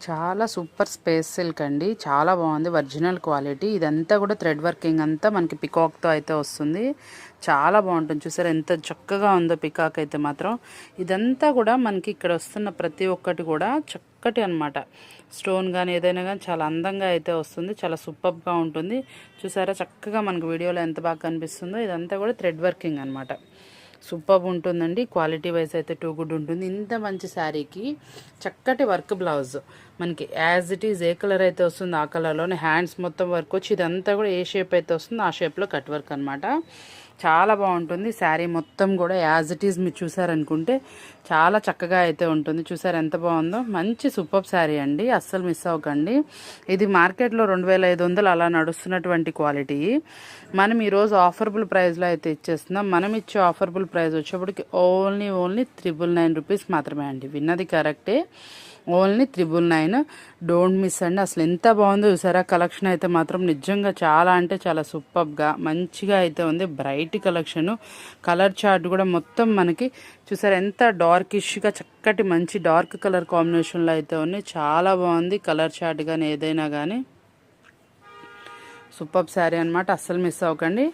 చాలా super space silk అండి. చాలా బాగుంది, ఒరిజినల్ క్వాలిటీ. ఇదంతా కూడా థ్రెడ్ వర్కింగ్ అంతా మనకి పికాక్తో అయితే వస్తుంది. చాలా బాగుంటుంది. చూసారా ఎంత చక్కగా ఉందో పికాక్ అయితే మాత్రం. ఇదంతా కూడా మనకి ఇక్కడ వస్తున్న ప్రతి ఒక్కటి కూడా చక్కటి అనమాట. స్టోన్ కానీ ఏదైనా కానీ చాలా అందంగా అయితే వస్తుంది. చాలా సూపర్గా ఉంటుంది. చూసారా చక్కగా మనకు వీడియోలో ఎంత బాగా కనిపిస్తుందో. ఇదంతా కూడా థ్రెడ్ వర్కింగ్ అనమాట. సూపర్ ఉంటుందండి. క్వాలిటీ వైజ్ అయితే టూ గుడ్ ఉంటుంది. ఇంత మంచి శారీకి చక్కటి వర్క్ బ్లౌజ్ మనకి as it is a colour అయితే వస్తుంది ఆ కలర్లోనే హ్యాండ్స్ మొత్తం వర్క్ వచ్చి ఇదంతా కూడా ఏ షేప్ అయితే వస్తుందో ఆ షేప్లో కట్ వర్క్ అనమాట. చాలా బాగుంటుంది. శారీ మొత్తం కూడా యాజ్ ఇట్ ఈజ్ మీరు చూసారనుకుంటే చాలా చక్కగా అయితే ఉంటుంది. చూసారు ఎంత బాగుందో. మంచి సూపర్ శారీ అండి, అస్సలు మిస్ అవ్వకండి. ఇది మార్కెట్లో 2500 అలా నడుస్తున్నటువంటి క్వాలిటీ. మనం ఈరోజు ఆఫర్బుల్ ప్రైస్లో అయితే ఇచ్చేస్తున్నాం. మనం ఇచ్చే ఆఫర్బుల్ ప్రైస్ వచ్చేప్పటికి ఓన్లీ 999 రూపీస్ మాత్రమే అండి. విన్నది కరెక్టే, ఓన్లీ 999. డోంట్ మిస్ అండి. అసలు ఎంత బాగుందో చూసారా. కలెక్షన్ అయితే మాత్రం నిజంగా చాలా అంటే చాలా సూపర్గా మంచిగా అయితే ఉంది. Bright collection. కలర్ చార్ట్ కూడా మొత్తం మనకి చూసారా ఎంత డార్కిష్గా చక్కటి మంచి డార్క్ కలర్ కాంబినేషన్లో అయితే ఉన్నాయి. చాలా బాగుంది కలర్ చార్ట్ కానీ ఏదైనా కానీ. సూపర్ శారీ అనమాట, అస్సలు మిస్ అవ్వకండి.